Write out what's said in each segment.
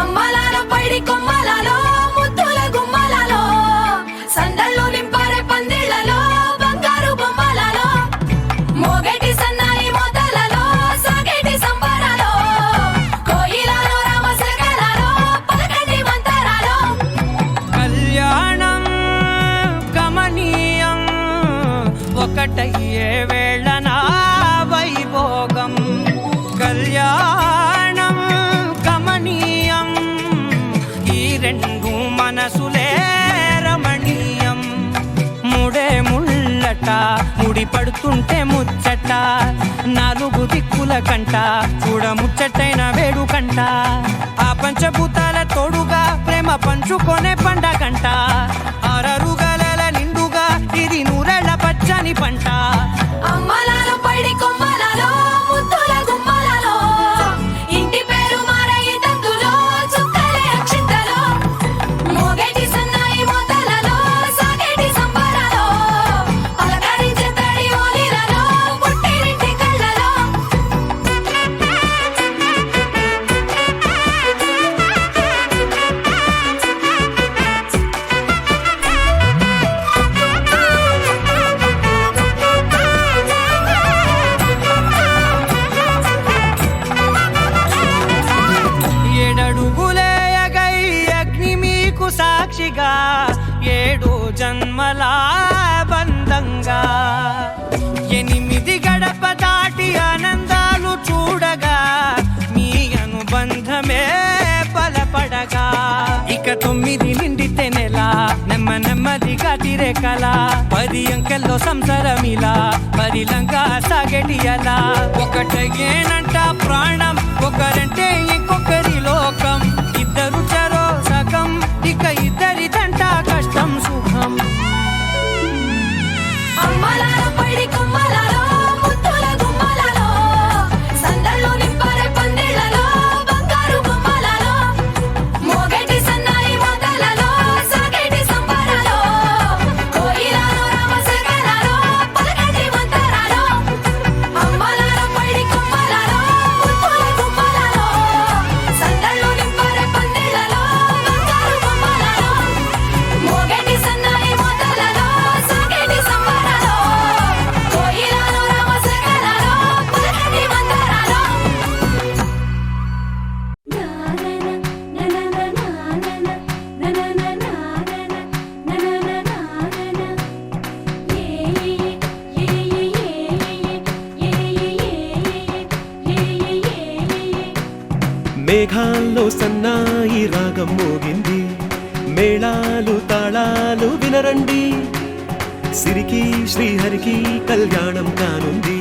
అమ్మలాలో పైడి కొమ్మలలో ముద్దుల గుమ్మలలో సందళ్ళు నింపారే పందిళ్లలో బంగారు బొమ్మలలో మోగేటి సన్నాయి మోతలలో సాగేటి సంబరాలో కోయిలలో రామశకలలో పలకటి మంతరాలో కళ్యాణం గమనీయం ఒకటయ్యే వేళ నా వైభోగం కళ్యాణం గమనీయం ఈ రెండు మనసులే రమణీయం ముడే ముళ్ళట ముడి పడుతుంటే ముచ్చట నాలుగు దిక్కుల కంట చూడ ముచ్చటైన వేడుకంట ఆ పంచభూతాల తోడుగా ప్రేమ పంచుకొనే పండగంట ఆరరుగల నిండుగా ఇది నూరెళ్ళ పచ్చని పంట అమ్మలాలో పైడి కొమ్మలలో ముద్దుల గుమ్మలలో ఇంటి పేరు మారయి తందులో చుక్కలే అక్షింతలో మోగేటి సన్నాయి మోతలలో సాగేటి సంబరాలో పలకరించే తడి ఓలిలలో పుట్టినింటి కళ్ళలో ఏడడుగులే ఎగై అగ్ని మీకు సాక్షిగా ఏడు జన్మల బంధంగా ఎనిమిది గడప దాటి ఆనందాలు చూడగా మీ అనుబంధమే బలపడగా ఇక 9 నిండితే నెల నెమ్మదిగా తిరేకల 10 అంకెల్లో సంసారమిలా పరిలంగా సాగటి అలా ఒకటేనంట ప్రాణం ఒకరంటే ఇంకొకరి లోకం ఇద్దరు చరో సగం ఇక ఇద్దరిదంట కష్టం సుఖం అమ్మలాలో పైడి కొమ్మలలో ముద్దుల గుమ్మలలో సందళ్ళు నింపారే పందిళ్లలో బంగారు బొమ్మలలో మోగేటి సన్నాయి మోతలలో సాగేటి సంబరాలో కోయిలలో రామశకలలో పలకటి మంతరాలో అమ్మలాలో పైడి కొమ్మలలో ముద్దుల గుమ్మలలో సందళ్ళు నింపారే పందిళ్లలో బంగారు బొమ్మలలో మోగేటి సన్నాయి మోతలలో సాగేటి సంబరాలో కోయిలలో రామశకలలో పలకటి మంతరాలో మేఘాల్లో సన్నాయి రాగం మోగింది మేళాలు తాళాలు వినరండి సిరికి శ్రీహరికి కళ్యాణం కానుంది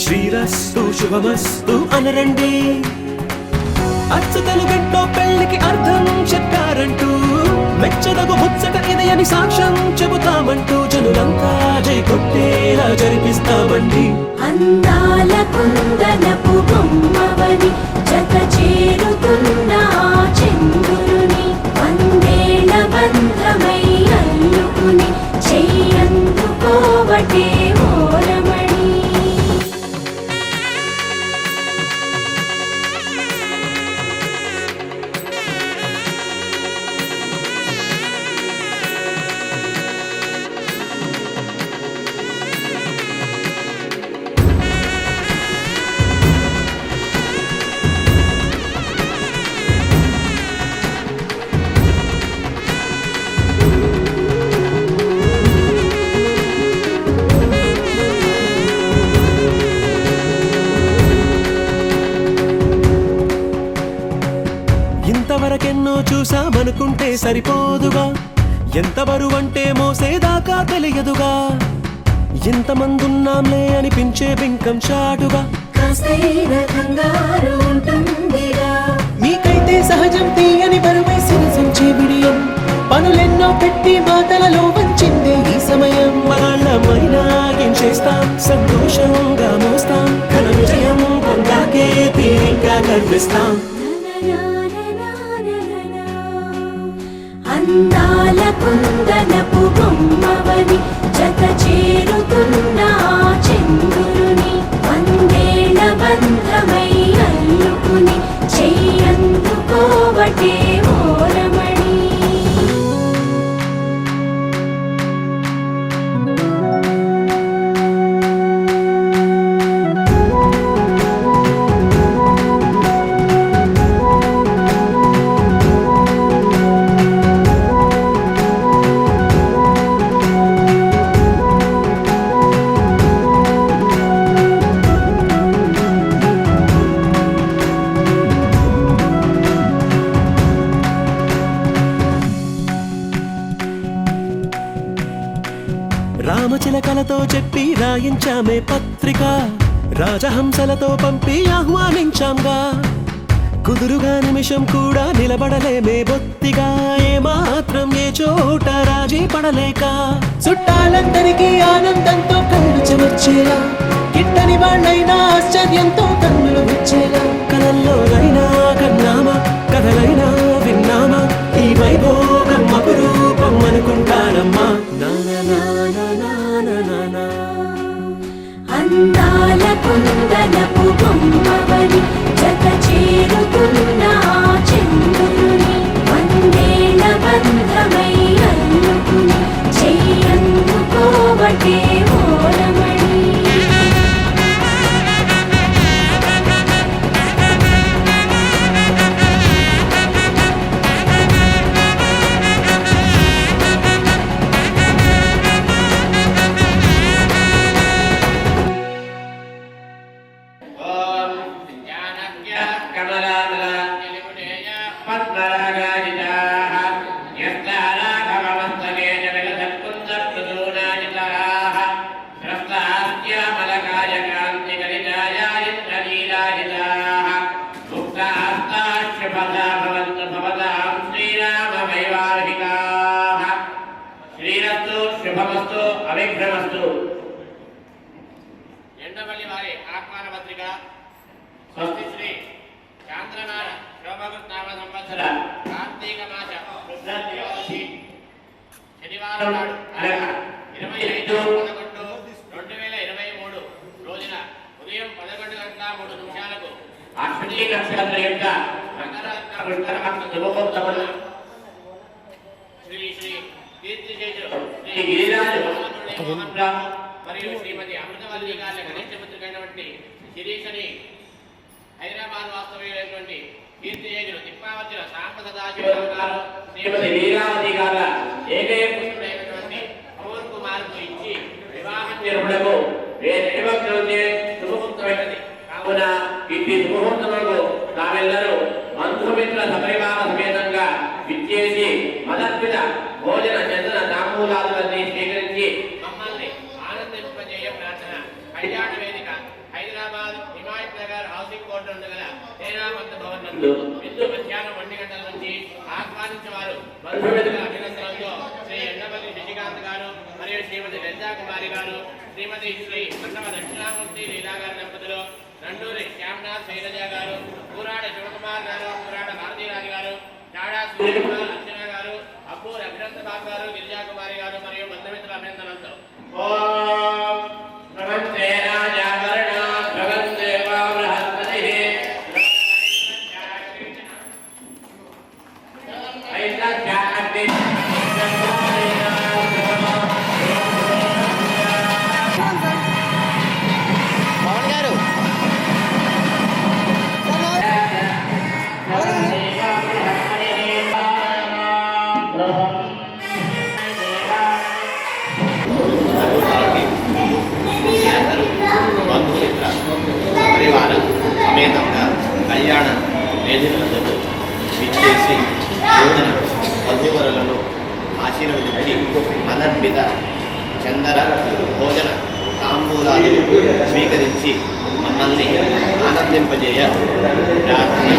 శ్రీరస్తు శుభమస్తు అనరండి అచ్చతలు గంటో పెళ్లికి అర్థం చెప్పారంటూ మెచ్చదగు ముచ్చట ఇది అని సాక్ష్యం చెబుతామంటూ జనులంతా జై కొట్టేలా జరిపిస్తామండి అందాల కుందనపు బొమ్మవని జత చేరుతున్న ఆ చంద్రుని వందేళ్ల బంధమై అల్లుకుని చెయ్యందుకోవటే ఓరమణి ఇంతవరకెన్నో చూసామనుకుంటే సరిపోదుగా ఎంత బరువంటే మోసేదాకా తెలియదుగా ఇంతమందున్నాంలే అనిపించే బింకం చాటుగా కాస్తైన కంగారు ఉంటుందిరా మీకైతే సహజం తీయని బరువేసిన సంచే బిడియం పనులెన్నో పెట్టి మాటలలో వంచిందే ఈ సమయం వాళ్ళమైనా ఏం చేస్తాం సంతోషంగా మోస్తాం ఘన విజయం పొందాకే తీరిగ్గా కనిపిస్తాం అందాల కుందనపు బొమ్మవని జత చేరుతున్న ఆ చంద్రుని వందేళ్ల బంధమై అల్లుకుని చెయ్యందుకోవటే రామచిలకలతో చెప్పి రాయించామే పత్రిక, రాజహంసలతో పంపి ఆహ్వానించాంగా. కుదురుగా నిమిషం కూడా నిలబడలేమే బొత్తిగా, ఏమాత్రం ఏ చోట రాజీ పడలేక. చుట్టాలందరికీ ఆనందంతో కళ్ళు చెమర్చేలా, గిట్టని వాళ్ళైనా ఆశ్చర్యంతో కన్నులు విచ్చేలా. కలల్లోనైనా కన్నామా, కథలైనా విన్నామా, ఈ వైభోగం అపురూపం అనుకుంటానమ్మా. అందాల కుందనపు బొమ్మవని జత చేరుతున్న చంద్రుని, వందేళ్ల బంధమై అల్లుకుని చెయ్యందుకోవటే ఓరమణి. శ్రీరస్తు శుభమస్తు అవిఘ్నమస్తు. ఎండవల్లి వారి ఆహ్వాన పత్రిక. స్వస్తి శ్రీ చాంద్రనాథ శోభకృత్నామ సంవత్సర కార్తీక మాస శుద్ధ త్రయోదశి శనివారం నాడు అనగా 25/11/2023 రోజున ఉదయం 11:03 అశ్విని నక్షత్రం యొక్క శుభముహూర్తమున శ్రీ శ్రీ కీర్తిశేషులు శ్రీ గిరిరాజు మోహన్ రావు మరియు శ్రీమతి అమృతవల్లి గారి గణేష పుత్రికైనటువంటి శిరీషని హైదరాబాద్ వాస్తవ్యులైనటువంటి కీర్తిశేషులు తిప్పావతిన సాంబ సదాశివరావు గారు శ్రీమతి లీలావతి గారు ఏకైక పుత్రుడైనటువంటి పవన్ కుమార్ కు ఇచ్చి వివాహం జరుపుటకు శుభముహూర్తమైనది. కావున ఇట్టి శుభముహూర్తములకు తామెల్లరూ బంధుమిత్రుల సపరివార సమేతంగా విచ్చేసి మదర్పిత భోజన చందన తాంబూలాదులన్నీ స్వీకరించి మమ్మల్ని ఆనందింపజేయ ప్రార్థన. కళ్యాణ వేదిక హైదరాబాద్ హిమాయత్ నగర్ హౌసింగ్ కోర్టు గల సేనామంత భవన్ నందు విందు మధ్యాహ్నం 1 గంటల నుంచి ఆహ్వానించేవారు బంధుమిత్రుల అభినందనలతో శ్రీ ఎండపల్లి శశికాంత్ గారు మరియు శ్రీమతి లలితా కుమారి గారు, శ్రీమతి శ్రీ మండవ దక్షిణామూర్తి లీలా గారి దంపతులు, నండూరి శ్యామనాథ్ శైలజ గారు, కూరాడ శివకుమార్ గారు, కూరాడ భారతీరాజు గారు, చాడా సూర్యకుమార్ అర్చన గారు, అబ్బూర్ అభినంద బాబు గారు, గిరిజా కుమారి గారు మరియు బంధుమిత్రుల అభినందనలతో ఓం ప్రవంతే రాజావరణ ప్రవంతే బృహస్పతి బంధుమిత్ర పరివార సమేతంగా కళ్యాణ వేదికలతో విచ్చేసి భోజన వధూవరులను ఆశీర్వదించి అనర్పిత చందన భోజన తాంబూలాలు స్వీకరించి మమ్మల్ని ఆనందింపజేయ ప్రార్థన.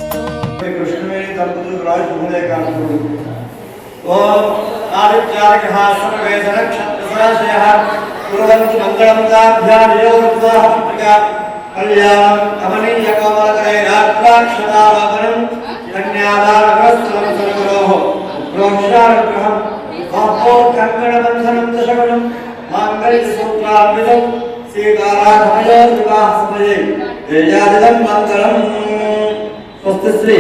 कृष्णवेणी दंपति राज भूले कांतु ओम आदित्यार्घः सर्वेश नक्षत्रसाशयः कुर्वन्तु मङ्गलं ताभ्यां योगत्वाः पुत्रिका कल्याणं कमनीयकमलकरैरात्राक्षतारापणं कन्यादानग्रस्तं सर्वरोः प्रोक्षानुग्रहं महोत्कङ्कणबन्धनं दशगुणं माङ्गल्यसूत्रान्वितं सीताराघवयोर्विवाहसमये तेजादिदं मङ्गलम् स्वस्ति श्री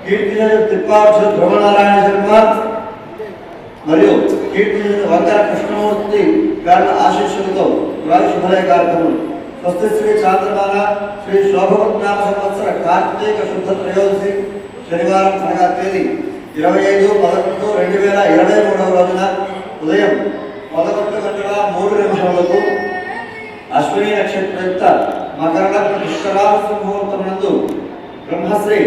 कीर्तिजन त्रिपाक्षर ध्रुवनारायण शर्मा మరియు కీర్తిజన వంకర కృష్ణమూర్తి గారి ఆశీస్సులతో వివాహ శుభలయ కార్యక్రమం స్వస్తి శ్రీ చాంద్రమాన శ్రీ శోభవత్నామ సంవత్సర కార్తీక శుద్ధ త్రయోదశి శనివారం అనగా తేదీ 25/11/2023 రోజున ఉదయం 11:03 అశ్విని నక్షత్రయుక్త మకర పుష్కరాశ ముహూర్తమునందు బ్రహ్మశ్రీ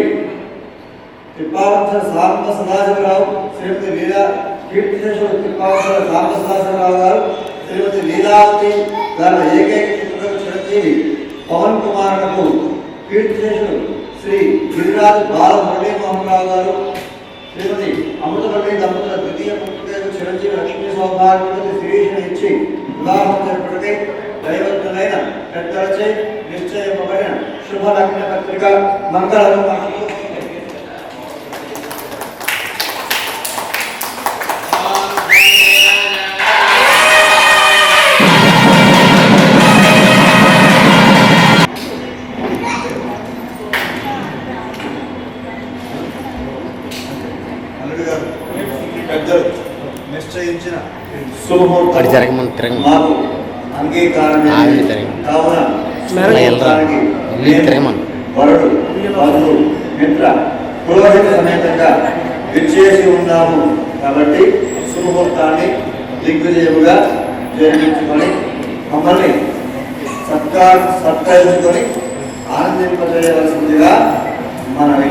తిప్పావత్స సాంబ సదాశివరావు శ్రీమతి లీలా కీర్తిశేషుడు తిప్పావత్స సాంబ సదాశివరావు గారు శ్రీమతి లీలావతి గారి ఏకైక చిరంజీవి పవన్ కుమార్కు కీర్తిశేషుడు శ్రీ గిరిరాజు బాల మురళీమోహన్ రావు గారు శ్రీమతి అమృతవల్లి దంపతుల ద్వితీయ పుత్రికకు చిరంజీవి లక్ష్మీ సౌభాగ్యవతి శిరీషను ఇచ్చి వివాహం జరుపుటకై దైవజ్ఞులైన పెద్దలచే నిశ్చయింపబడిన శుభ లగ్న పత్రిక మంగళము పెద్దలు నిశ్చయించిన శుభముహూర్తం మాకు అంగీకారం కావున వరుడు బంధు మిత్ర పురోహిత సమేతంగా విచ్చేసి ఉన్నాము కాబట్టి శుభముహూర్తాన్ని దిగ్విజయముగా జరిపించుకొని మమ్మల్ని సత్కరించుకొని ఆనందింపజేయవలసిందిగా మనవి.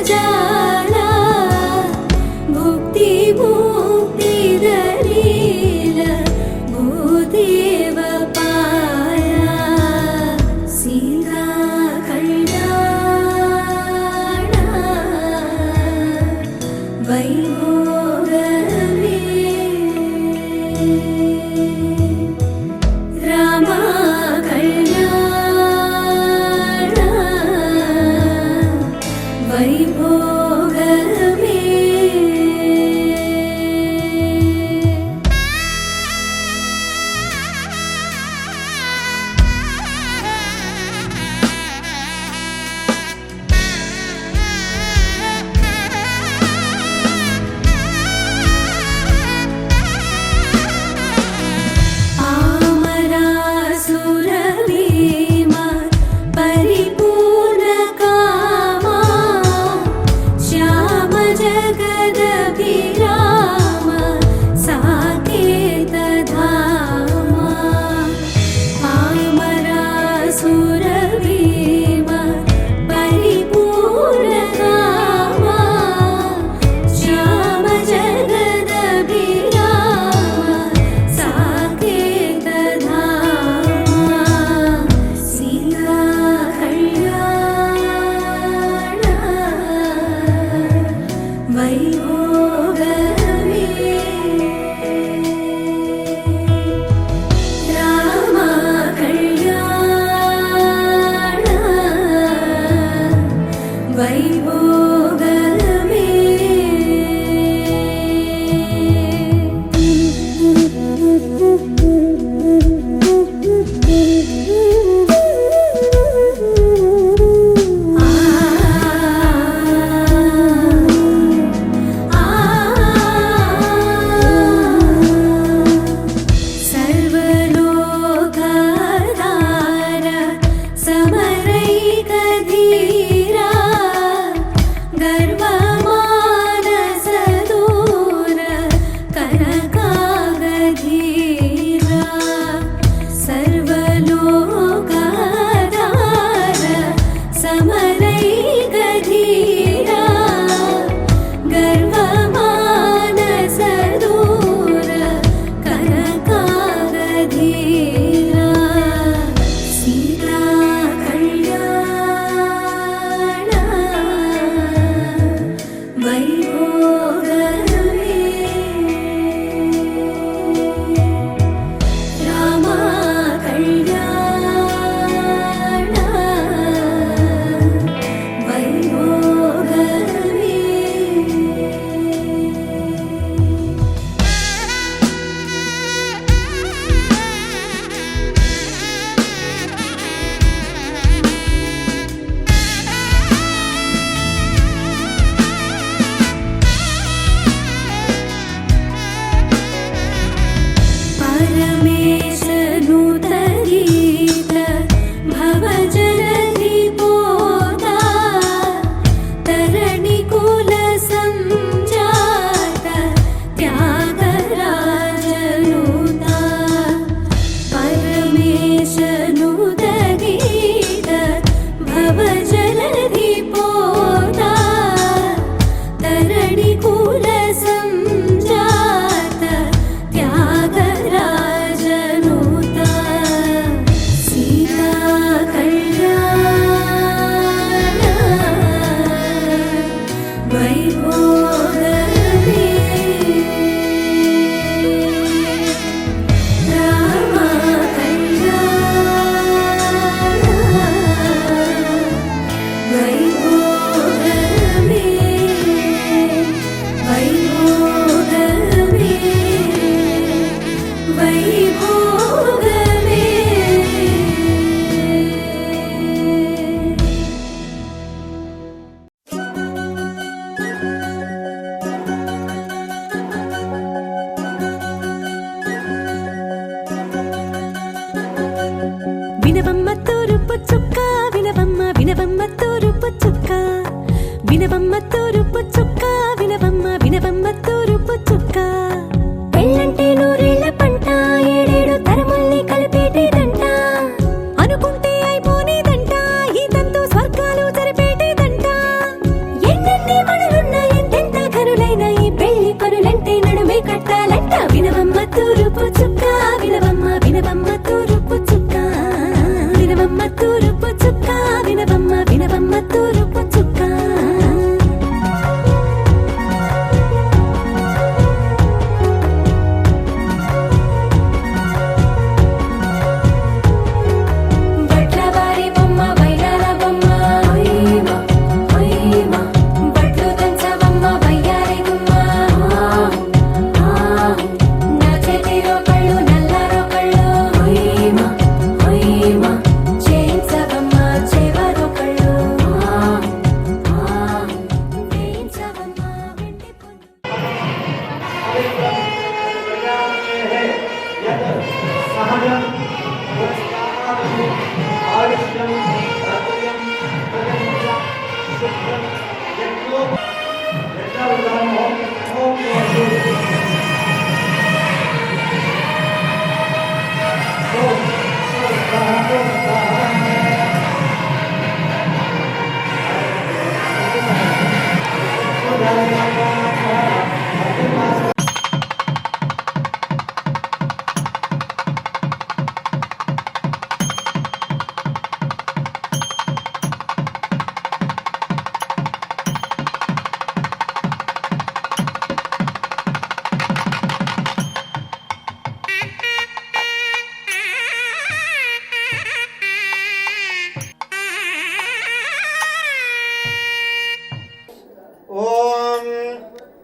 जाला भुक्ति मुक्ति दलील भूदेव पाया सीता कल्याण वैभोगमे रामा कल्याण वैभोगमे आमरासुरभीमा परिपूर्णकामा श्याम जगदभिराम साकेतधामा आमरासुरभीमा परिपूर्णकामा श्याम जगदभिराम साकेतधामा सीता कल्याण वैभोगमे रामा कल्याण वैभोगमे सर्वलोकाधार समरैकधीरा गर्वमानसदूर कनकागधीरा सर्वलोकाधार समरैकधीरा गर्वमानसदूर कनकागधीरा सीता कल्याण वैभोगमे रामा कल्याण वैभोगमे परमेशनुदगीत भवजलधिपोता तरणिकुलसञ्जात त्यागराजनुता परमेशनुदगीत भवजलधिपोता तरणिकुलसञ्जात त्यागराजनुता सीता कल्याण वैभोगमे रामा कल्याण वैभोगमे वैभोगमे वैभोगमे వినవమ్మ తూరుపు చుక్క వినవమ్మ వినవమ్మ తూరుపు చుక్క వినవమ్మ తూరుపు చుక్క వినవమ్మ వినవమ్మ తూరుపు చుక్క పెళ్ళంటే నూరేళ్ల పంట ఏడేడు తరముల్ని కలిపేటేదంట అనుకుంటే అయిపోనేదంట ఈ తంతు స్వర్గాలు జరిపేటేదంట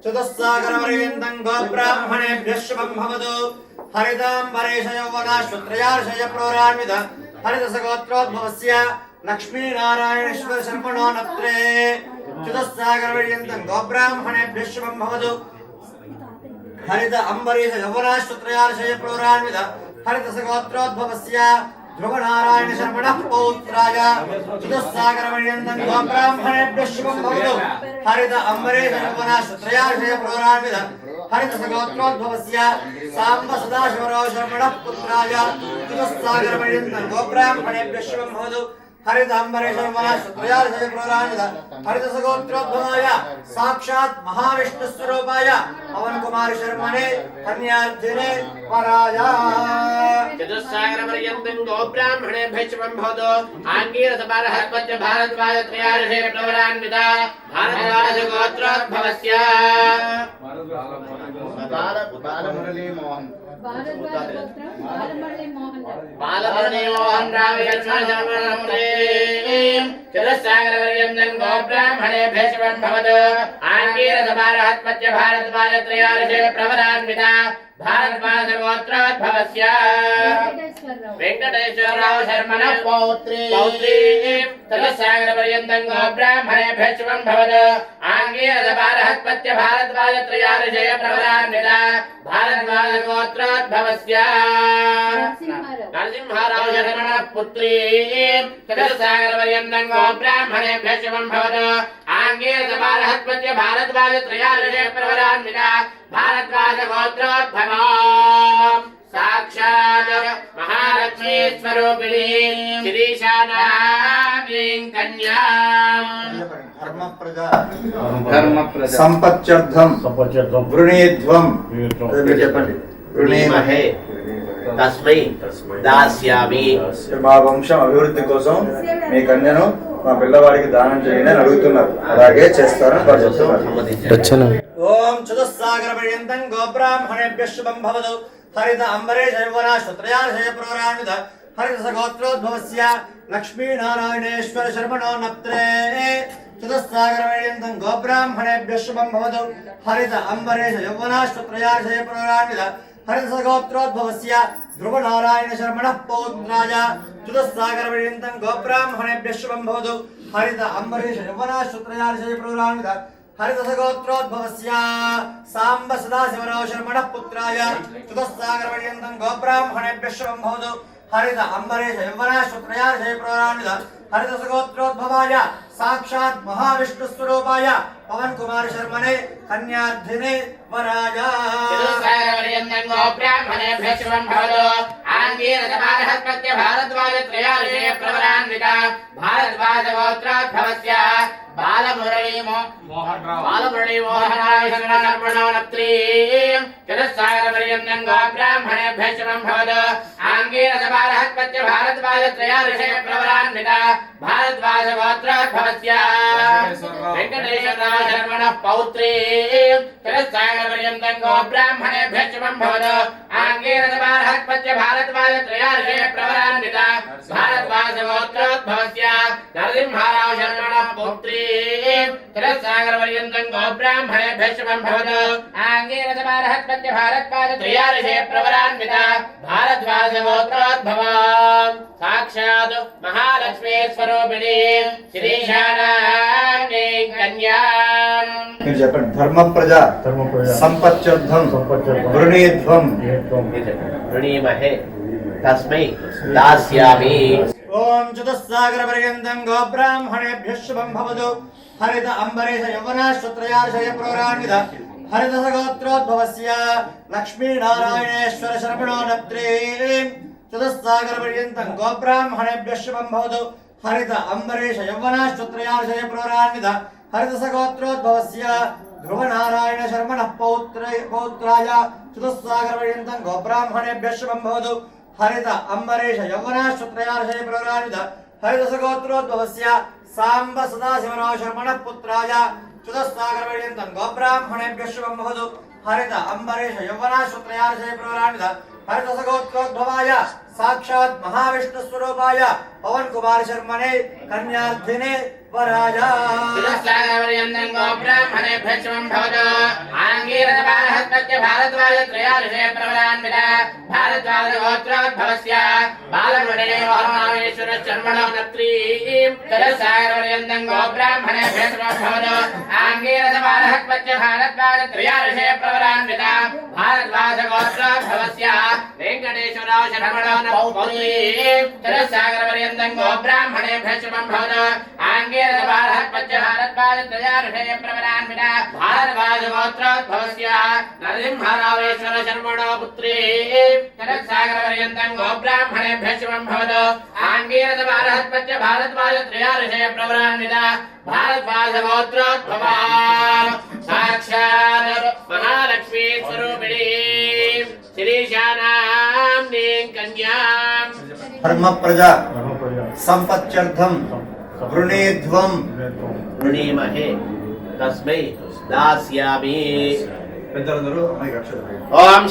चतुस्सागरपर्यन्तं गोब्राह्मणेभ्यः शुभं भवतु हरिताम्बरेश यौवनाश्वत्रयार्षय प्रोरान्वित हरितसगोत्रोद्भवस्य लक्ष्मीनारायणेश्वर शर्मणो नत्रे चतुस्सागरपर्यन्तं गोब्राह्मणेभ्यः शुभं भवतु हरित अम्बरीश यौवनाश्वत्रयार्षय प्रोरान्वित हरितसगोत्रोद्भवस्य ध्रुवनारायण शर्मणः पौत्राय चतुस्सागरपर्यन्तं गोब्राह्मणेभ्यः शुभं भवतु हरित अम्बरीश यौवनाश्वत्रयार्षय प्रोरान्वित हरितसगोत्रोद्भवस्य साम्ब सदाशिवराव शर्मणः पुत्राय चतुस्सागरपर्यन्तं गोब्राह्मणेभ्यः शुभं भवतु हरित अम्बरीश यौवनाश्वत्रयार्षय प्रोरान्वित हरितसगोत्रोद्भवाय साक्षात् महाविष्णुस्वरूपाय पवन कुमार शर्मणे कन्यार्थिने वराय चतुस्सागरपर्यन्तं गोब्राह्मणेभ्यः शुभं भवतु आङ्गीरसपारहस्पत्य भारद्वाजत्रयार्षे प्रवरान्वित भारद्वाजगोत्रोद्भवस्य बालमुरली मोहन राव शर्मणे चतुस्सागरपर्यन्तं गोब्राह्मणेभ्यः शुभं भवतु आङ्गीरसपारहस्पत्य भारद्वाजत्रयार्षे प्रवरान्वित भारद्वाजगोत्रोद्भवस्य वेंकटेश्वरराव शर्मणः पौत्री चतुस्सागरपर्यन्तं गोब्राह्मणेभ्यः शुभं भवतु आङ्गीरसपारहस्पत्य भारद्वाजत्रयार्षे प्रवरान्वित भारद्वाजगोत्रोद्भवस्य नरसिंहराव शर्मणः पुत्री चतुस्सागरपर्यन्तं गोब्राह्मणेभ्यः शुभं भवतु आङ्गीरसपारहस्पत्य भारद्वाजत्रयार्षे प्रवरान्वित भारद्वाजगोत्रोद्भवा साक्षात् महालक्ष्मी स्वरूपिणी श्रीशानां कन्यां धर्मप्रजा संपत्यर्थं वृणीध्वं చెప్పండి वृणीमहे तस्मै दास्यामि మా వంశం అభివృద్ధి కోసం మీ కన్యను మా పిల్లవాడికి దానం చేయండి అని అడుగుతున్నారు అలాగే చేస్తారని వారు చెప్తున్నారు ఓం చతుస్సాగరపర్యంతం గోబ్రాహ్మణేభ్యः శుభం భవతు హరిత అంబరీష యౌవనాశ్వత్రయార్షయ ప్రోరాన్విత హరితసగోత్రోద్భవस्य లక్ష్మీనారాయణేశ్వర శర్మణో నప్త్రే చతుస్సాగరపర్యంతం గోబ్రాహ్మణేభ్యः శుభం భవతు హరిత అంబరీష యౌవనాశ్వత్రయార్షయ ప్రోరాన్విత हरितसगोत्रोद्भवस्य ध्रुवनारायण शर्मणः पौत्राय चतुस्सागरपर्यन्तं गोब्राह्मणेभ्यः शुभं भवतु हरित अम्बरीश यौवनाश्वत्रयार्षय प्रोरान्वित हरितसगोत्रोद्भवस्य साम्ब सदाशिवराव शर्मणः पुत्राय चतुस्सागरपर्यन्तं गोब्राह्मणेभ्यः शुभं भवतु हरित अम्बरीश यौवनाश्वत्रयार्षय प्रोरान्वित हरितसगोत्रोद्भवाय साक्षात् महाविष्णुस्वरूपाय पवन कुमार शर्मणे कन्यार्थिने वराय चतुस्सागरपर्यन्तं गोब्राह्मणेभ्यः शुभं भवतु आङ्गीरसपारहस्पत्य भारद्वाजत्रयार्षे प्रवरान्वित भारद्वाजगोत्रोद्भवस्य बालमुरली मोहनराव शर्मणो नप्त्री चतुस्सागरपर्यन्तं गोब्राह्मणेभ्यः शुभं भवतु आङ्गीरसपारहस्पत्य भारद्वाजत्रयार्षे प्रवरान्वित भारद्वाजगोत्रोद्भवस्य वेंकटेश्वरराव शर्मणः पौत्री चतुस्सागरपर्यन्तं गोब्राह्मणेभ्यः शुभं भवतु आङ्गीरसपारहस्पत्य भारद्वाजत्रयार्षे प्रवरान्वित भारद्वाजगोत्रोद्भवस्य नरसिंहराव शर्मणः पौत्री चतुस्सागरपर्यन्तं गोब्राह्मणेभ्यः शुभं भवतु आङ्गीरसपारहस्पत्य भारद्वाजत्रयार्षे प्रवरान्वित भारद्वाजगोत्रोद्भवा साक्षात् महालक्ष्मी स्वरूपिणी श्रीशानां कन्यां మీరు చెప్పండి ధర్మప్రజ సంపత్యర్థం వృణీధ్వం वृणीमहे तस्मै दास्यामि ఓం చతుస్సాగరపర్యంతం గోబ్రాహ్మణేభ్యः శుభం భవతు हरित अंबरीश यौवनाश्रुत्रयार्षय प्रवरान्वित हरितसगोत्रोद्भवस्य लक्ष्मीनारायणेश्वर शर्मणो नत्रीं चतुस्सागरपर्यन्तं गोब्राह्मणेभ्यः शुभं भवतु हरित अंबरीश यौवनाश्रुत्रयार्षय प्रवरान्वित हरितसगोत्रोद्भवस्य ध्रुवनारायण शर्मणः पौत्राय चतुस्सागरपर्यन्तं गोब्राह्मणेभ्यः शुभं भवतु हरित अंबरीश यौवनाश्रुत्रयार्षय प्रवरान्वित हरितसगोत्रोद्भवस्य सांब सदाशिवराव शर्मणः पुत्राय चतुस्सागरपर्यन्तं गोब्राह्मणेभ्यः शुभं भवतु हरित अंबरीश यौवनाश्रुत्रयार्षय प्रवरान्वित हरितसगोत्रोद्भवाय साक्षात् महाविष्णुस्वरूपाय पवन कुमार शर्मणे कन्यार्थिने वराय चतुस्सागरपर्यन्तं गोब्राह्मणेभ्यः शुभं भवतु आङ्गीरसबालहस्तस्य भारद्वाजत्रयार्षय प्रवरान्वित भारद्वाजगोत्रोद्भवस्य बालमुरलीमोहनरामेश्वर शर्मणो नत्रीं चतुस्सागरपर्यन्तं गोब्राह्मणेभ्यः शुभं भवतु आङ्गीरसबालहस्तस्य भारद्वाजत्रयार्षय प्रवरान्वित भारद्वाजगोत्रोद्भवस्य वेङ्कटेश्वराव शर्मणो नत्रीं चतुस्सागरपर्यन्तं गोब्राह्मणेभ्यः शुभं भवतु आङ्गीरसबालहस्तस्य भारद्वाजत्रयार्षय प्रवरान्वित भारद्वाजगोत्रोद्भवस्य नरसिंहरावेश्वर शर्मणो पुत्री चतुस्सागरपर्यन्तं गोब्राह्मणेभ्यः शुभं भवतु आङ्गीरसबालहस्तस्य भारद्वाजत्रयार्षय प्रवरान्वित भारद्वाजगोत्रोद्भवा साक्षात् महालक्ष्मी स्वरूपिणी श्रीशानाम्नीं कन्यां धर्म प्रजा संपत्यर्थम वृणीध्वं वृणीमहे तस्मै दास्यामि పెద్దలందరూ అమ్మాయికి అక్షరాలు ఓం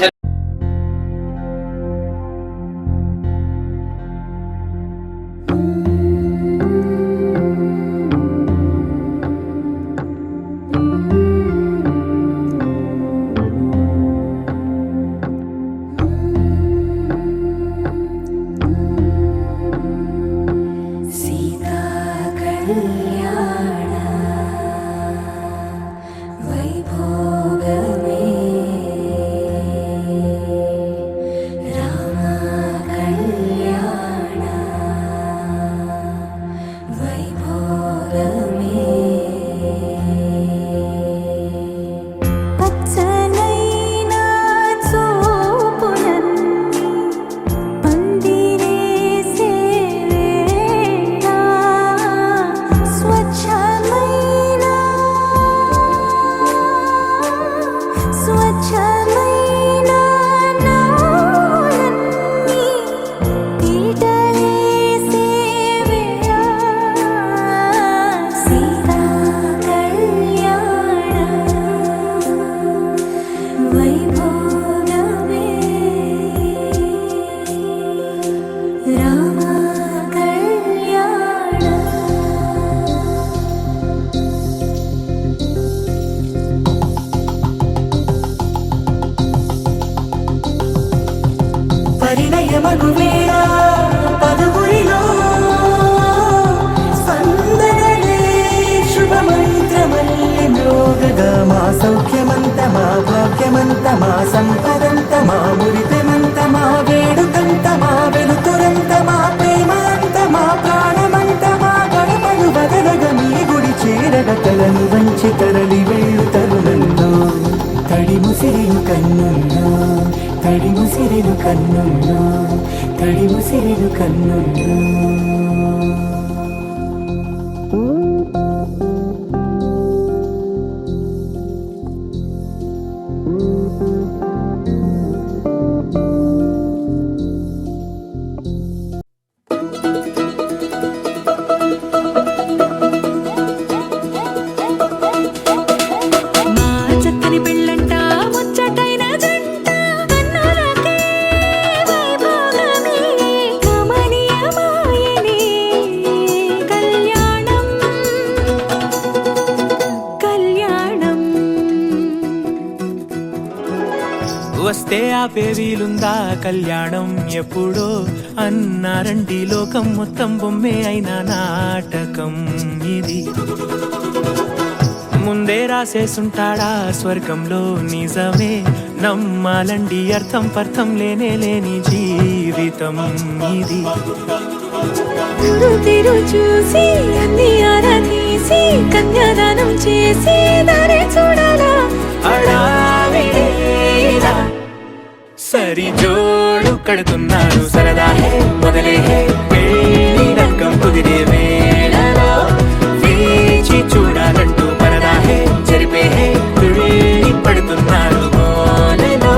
सीता कल्याण वैभोगमे राम कल्याण वैभोगमे पच्चनैना चोपुलन्नी पंदिरे सेवेला स्वच्छमैना नालन्नी पीठले सेवेला सीता कल्याण वैभोगमे राम कल्याण పరిణయమగువేళ పదుగురిలో స్పందనలే శుభమంత్రమల్లి మ్రోగగా సౌఖ్యమంతమా భాగ్యమంతమా సంపదంతమా మురిపెమంతమా వేడుకంతమా వెలుతురంతమా ప్రేమాంతమా ప్రాణమంతమా గడపను బదలగ మీ గుడి చేరగ తలను వంచి తరలి వెళ్ళు తరుణంలో తడి ముసిరిను కన్నుల్లో తడి ముసిరిను కన్నుల్లో తడి ముసిరిను కన్నుల్లో మా చక్కని పెళ్ళంట ముచ్చటైన జంట కన్నులకే వైభోగమే కమనీయమాయనే కళ్యాణం కళ్యాణం వస్తే ఆపే వీలుందా కళ్యాణం ఎప్పుడో అన్నారండి లోకం మొత్తం బొమ్మే అయిన నాటకం ఇది ముందే రాసేసుంటాడా స్వర్గంలో నిజమే నమ్మాలండి అర్థం పర్థం లేనే లేని జీవితం ఇది తిరు చూసి అన్ని ఆరాధీసి చేసి కన్యాదానం చేసి దారి చూడాలా హడావిడిలా సరి జోడు కడుతున్నారు సరదా హే మొదలే హే పెళ్లి రంగం కుదిరే వేళలో వేచి చూడాలంటూ పరదా హే జరిపే హే తుళ్ళి పడుతున్నారు గోలలో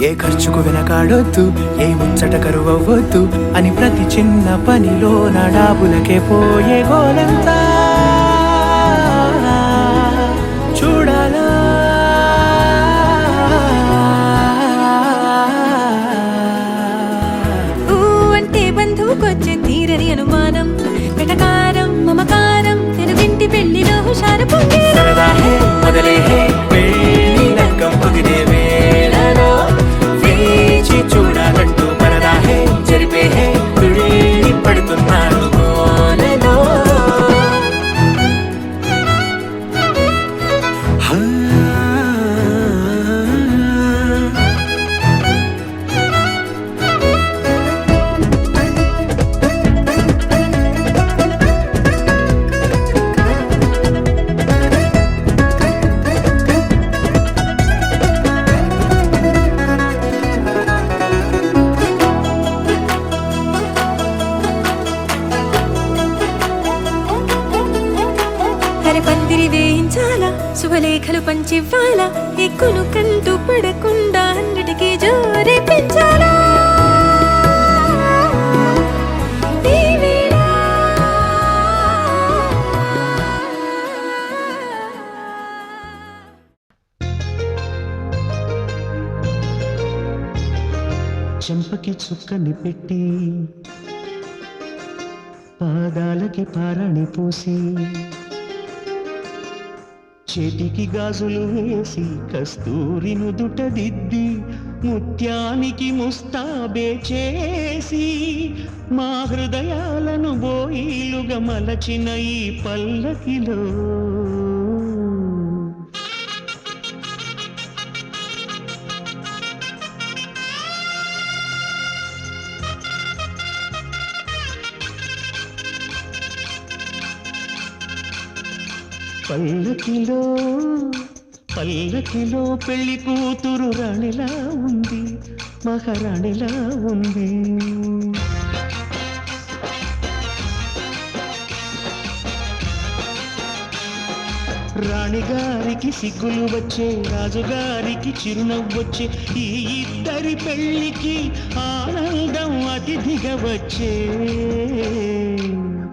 ఏ ఖర్చుకు వెనకాడొద్దు ఏ ముచ్చట కరువవ్వద్దు అని ప్రతి చిన్న పనిలో నా డాబులకే పోయే గోలంతా చూడాలా ఊ అంటే బంధువుకొచ్చే తీరని అనుమానం వెటకారం మమకారం తెలుగింటి పెళ్లిలో హుషారు పొంగే సరదా హే మొదలే హే పెళ్లి రంగం కుదిరే వేళలో వేచి చూడాలంటూ పరదా హే జరిపే హే తుళ్ళి పడుతున్నారు గోలలో పందిరి వేయించాలా శుభలేఖలు పంచివ్వాలా ఎక్కులు కంటూ పడకుండా అన్నిటికీ జోరే పెంచాలా ఈ వేళ చెంపకి చుక్కని పెట్టి పాదాలకి పారాణి పూసి చేతికి గాజులు వేసి కస్తూరి నుదుట దిద్ది ముత్యానికి ముస్తాబే చేసి మా హృదయాలను బోయిలుగా మలచిన ఈ పల్లకిలో పల్లకిలో పల్లకిలో పెళ్లి కూతురు రాణిలా ఉంది మహారాణిలా ఉంది రాణిగారికి సిగ్గులు వచ్చే రాజుగారికి చిరునవ్వొచ్చే ఈ ఇద్దరి పెళ్లికి ఆనందం అతిథిగా వచ్చే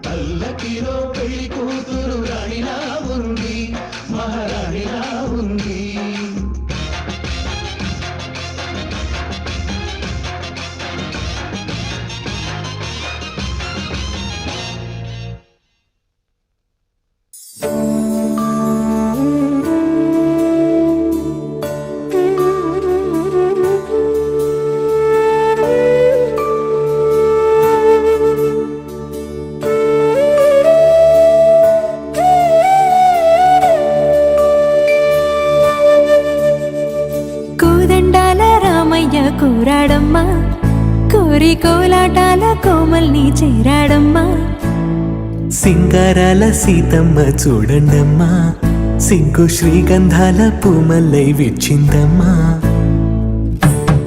పల్లకిలో పెళ్లి కూతురు రాణిలా ఉంది మహారాణిలా ఉంది కూరాడమ్మా కోరి కోలాటాల కోమల్ని చేరాడమ్మా సింగారాల సీతమ్మ చూడండమ్మా సిగ్గు శ్రీగంధాల పూమల్లై విచ్చిందమ్మా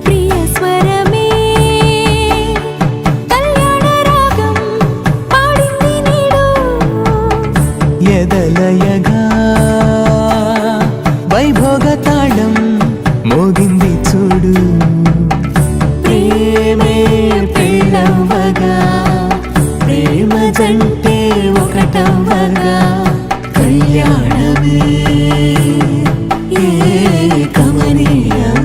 ప్రియ స్వరమే కళ్యాణ రాగం పాడింది నీడు ఎదలయగా వైభోగ తాళం మోగింది చూడు ప్రేమే పెళ్ళవ్వగా ప్రేమ జంటే ఒకటవ్వగా కళ్యాణమే ఏ కమనీయం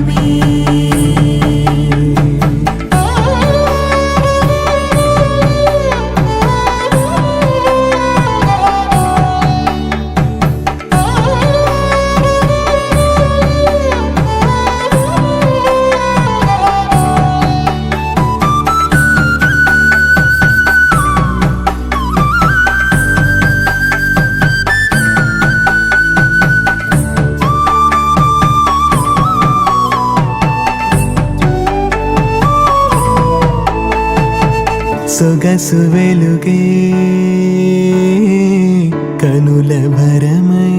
సొగసు వెలుగే కనుల భరమై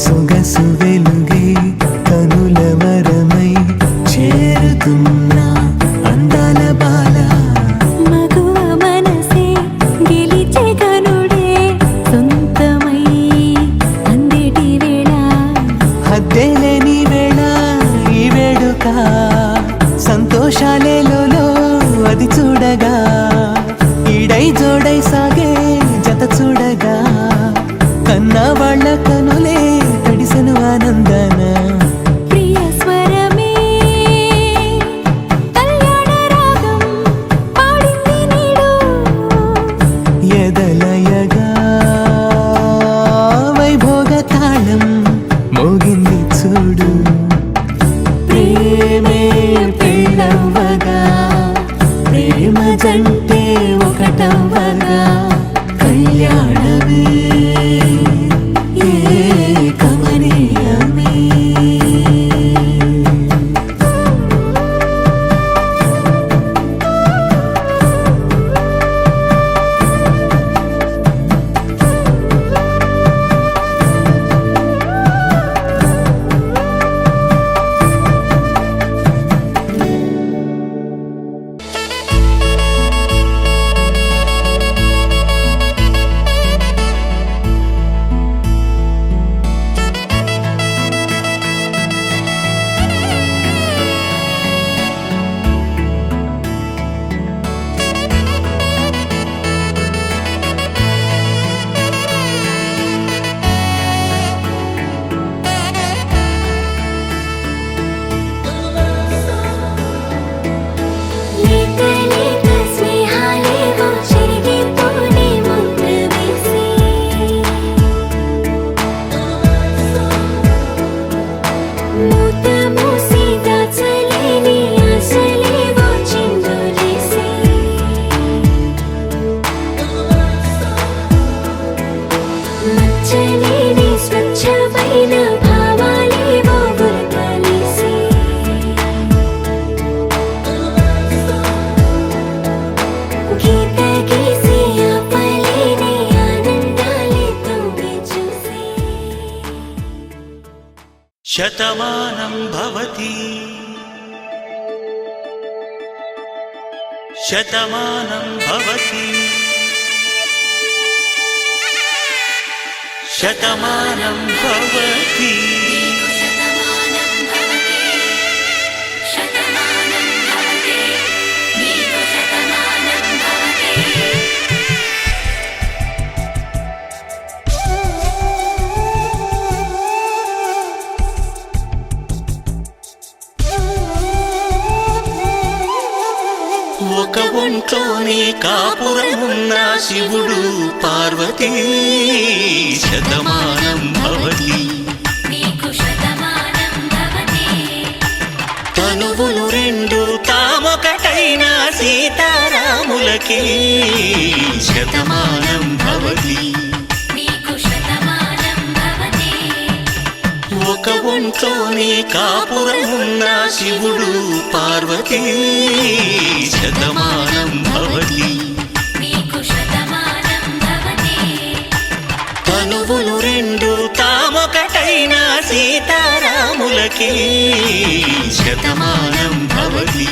సొగసు వెలుగే కనుల వరమై చేరుతున్నా అందాల బాల మగువ మనసే గెలిచే కనుడే సొంతమై అందేటి వేళ హద్దేలేని వేళ ఈ వేడుక సంతోషాలేలో అది చూడగా ఈడై జోడై సాగే జత చూడగా కన్నా వాళ్ళ కనులే తడిసెను ఆనందన ప్రియ స్వరమే కళ్యాణ రాగం పాడింది నీడు ఎదలయగా వైభోగ తాళం మోగింది చూడు ప్రేమే పెళ్ళవ్వగా ప్రేమ జంటే ఒకటవ్వగా కళ్యాణమే కమనీయమే లేత లేత స్నేహాలేవో చెరిగిపోనే ముద్ర వేసి మూత మూసి దాచలేని ఆశలేవో చిందులేసి మచ్చలేని స్వచ్ఛమైన భావాలేవో గురకలేసి గీత గీసి ఆపలేని ఆనందాలే తొంగి చూసి శతమానం భవతి శతమానం భవతి శతమానం భవతి ఒక ఒంట్లోనే కాపురమున్న శివుడు పార్వతీ శతమానం భవతి తనువులు రెండు తామొకటైన సీతారాములకి శతమానం భవతి ఒక ఒంట్లోనే కాపురమున్న శివుడు పార్వతీ శతమానం భవతి తనువులు రెండు తామొకటైన సీతారాములకి శతమానం భవతి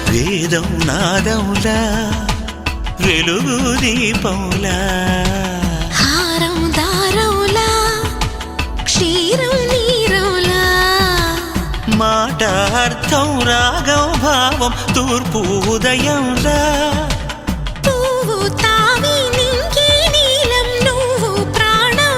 వేదం నాదములా వెలుగు దీపములా హారం దారవులా క్షీరం నీరవులా మాట అర్థం రాగం భావం తూర్పు ఉదయంలా పువ్వు తావి నింగి నీలం నువ్వు ప్రాణం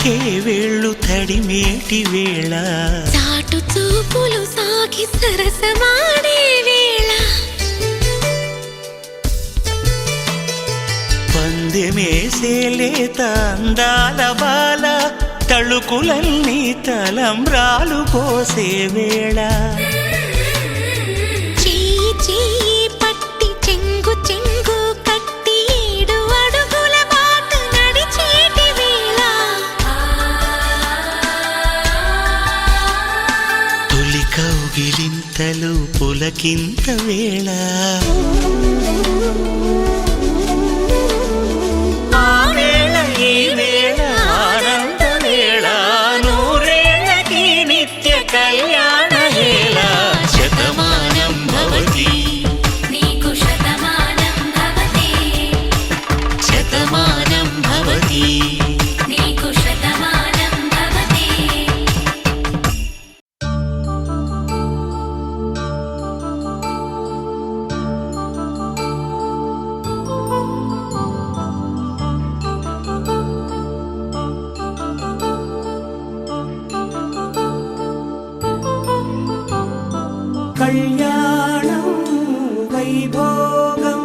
తాకే వేళ్ళు తడిమేటి వేళ చాటు చూపులు సాగి సరసమాడే వేళ పందెమేసేలేత అందాల బాల తళుకులన్నీ తలంబ్రాలు పోసే వేళ చెయ్యి చెయ్యి పట్టి చెంగు చెంగు కట్టి 7 అడుగుల బాట నడిచేటి వేళ తొలి కౌగిలింతలు పులకింత వేళ ఆ వేళ ఈ వేళ ఆనంద వేళ నూరేళ్ళకి నిత్య కళ్యాణ వేళ శతమానం భవతి నీకు శతమానం భవతి శతమానం భవతి నీకు శతమానం భవతి కళ్యాణం వైభోగం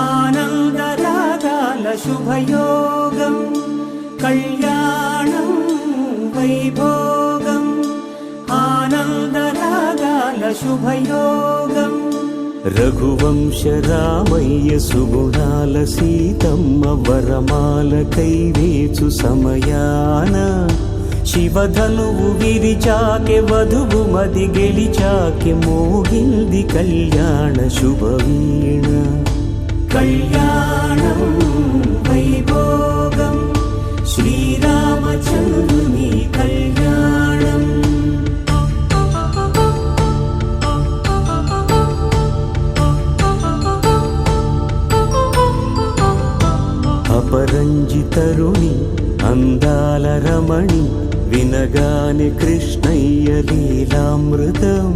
ఆనందరాగాల శుభయోగం కళ్యాణం వైభోగం ఆనందరాగాల శుభయోగం రఘువంశ రామయ్య సుగుణాల సీతమ్మ వరమాల కైవేచు సమయాన శివధనువు విరిచాకె వధువు మది గెలిచాకె మోగింది కళ్యాణ శుభవీణ కళ్యాణం వైభోగం శ్రీరామచంద్రుని కళ్యాణం అపరంజితరుణి అందాల రమణి వినగానే కృష్ణయ్య లీలామృతం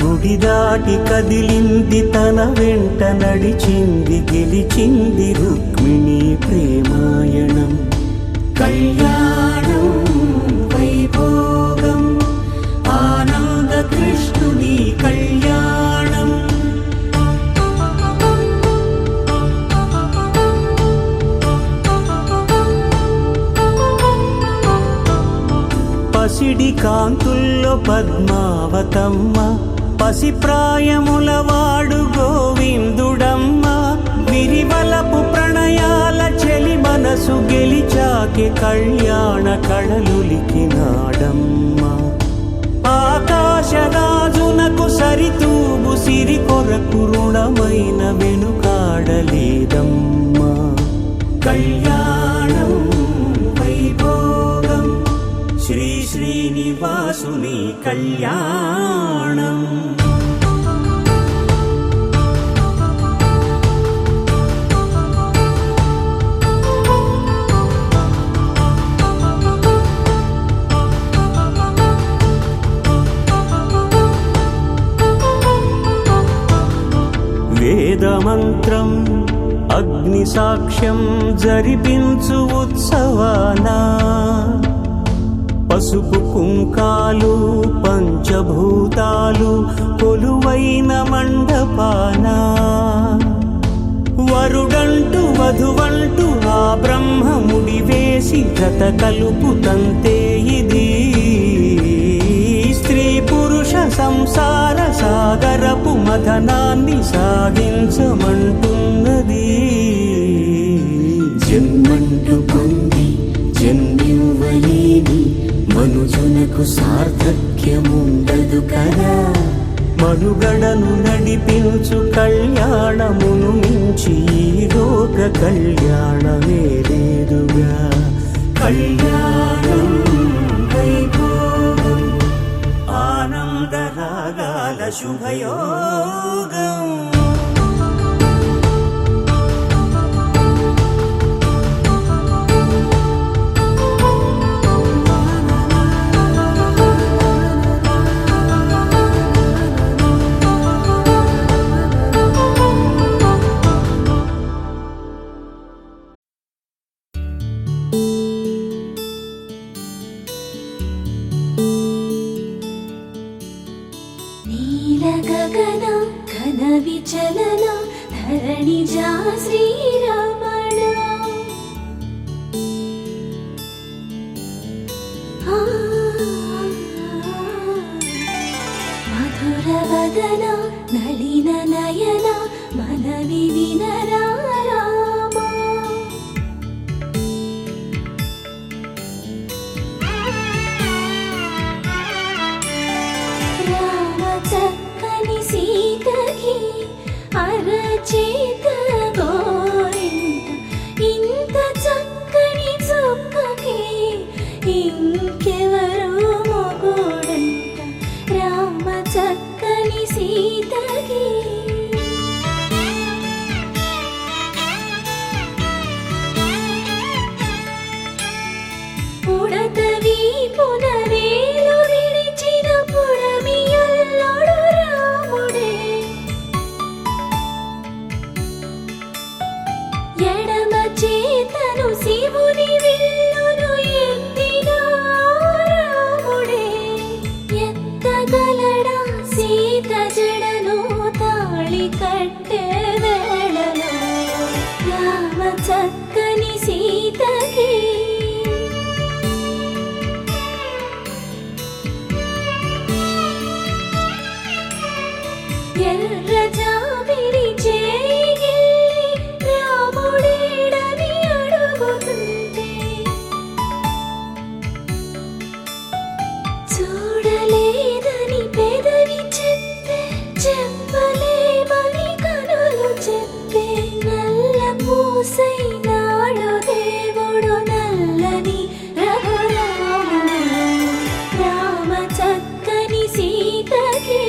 గుడి దాటి కదిలింది తన వెంట నడిచింది గెలిచింది రుక్మిణి ప్రేమాయణం కళ్యాణం వైభోగం ఆనంద కృష్ణుని కళ్యాణం పసిడి కాంతుల్లో పద్మావతమ్మ పసిప్రాయముల వాడు గోవిందుడమ్మ విరివలపు ప్రణయాల చెలి మనసు గెలిచాకె కళ్యాణ కళలులికినాడమ్మ ఆకాశరాజునకు సరితూబు సిరి కొరకు రుణమైన వెనుకాడలేదమ్మా కళ్యాణం వైభోగం శ్రీ శ్రీనివాసుని కళ్యాణం వేదమంత్రం అగ్ని సాక్ష్యం జరిపించు ఉత్సవానా పసుపు కుంకాలు పంచభూతాలు కొలువైన మండపాన వరుడంటూ వధువంటూ ఆ బ్రహ్మముడి వేసి జత కలుపుతంతే ఇది స్త్రీ పురుష సంసార సాగరపు మథనాన్ని సాగించమంటున్నది జన్మంటూ పొంది జన్మివ్వలేని మనుజునకు సార్థక్యముండదు కదా మనుగడను నడిపించు కళ్యాణమును మించి ఈ లోక కళ్యాణమే లేదుగా కళ్యాణం వైభోగం ఆనందరాగాల శుభయోగం శ్రీరమణ మధుర వదన నళిన నయన మనవి వినరా రామా రామ చక్కని సీతకి అరచేత గోరింట ఇంత చక్కని చుక్కకి ఇంకెవరు మొగుడంట రామ చక్కని సీతకి ఉడత వీపున వేలు విడిచిన పుడమియల్లోడు రాముడే ఎడమ చేతను శివుని విల్లును ఎత్తిన రాముడే ఎత్తగలడా సీత జడను తాళి కట్టే వేళలో రామ చక్కని సీతకి ఎర్ర జాబిలి చేయి రాముడేడని అడుగుతుంటే చూడలేదని పెదవి చెప్పే చెప్పలేమని కనులు చెప్పే నల్ల పూసై నాడు దేవుడు నల్లని రఘురాముడు రామ చక్కని సీతకి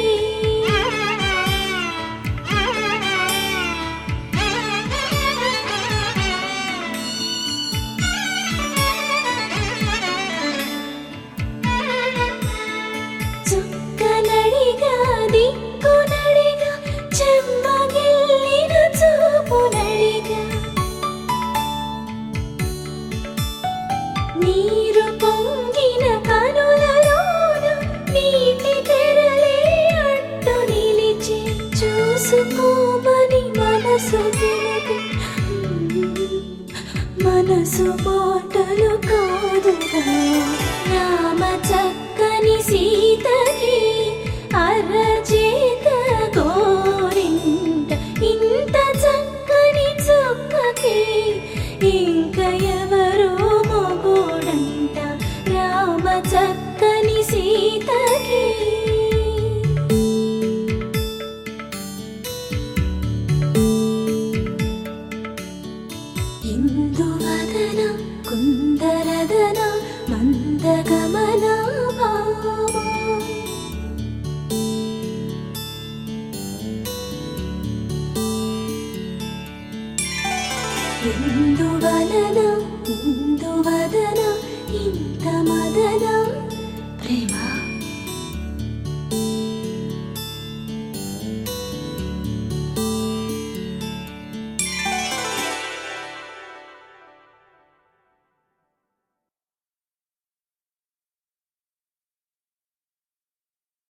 చుక్కనడిగా దిక్కునడిగా చెమ్మగిల్లిన చూపునడిగా నీరు పొంగిన కనులలోన నీటి తెరలే అడ్డు నిలిచి చూసుకోమని మనసు తిరిగి మనసు మాటలు కాదుగా రామ చక్కని సీతకి అరచేత గోరింట ఇంత చక్కని చుక్కకి ఇంక ఎవరు మొగుడంట రామ చక్కని సీతకి ఇందువదన కుందరదన మందగమన భామా ఇందువలన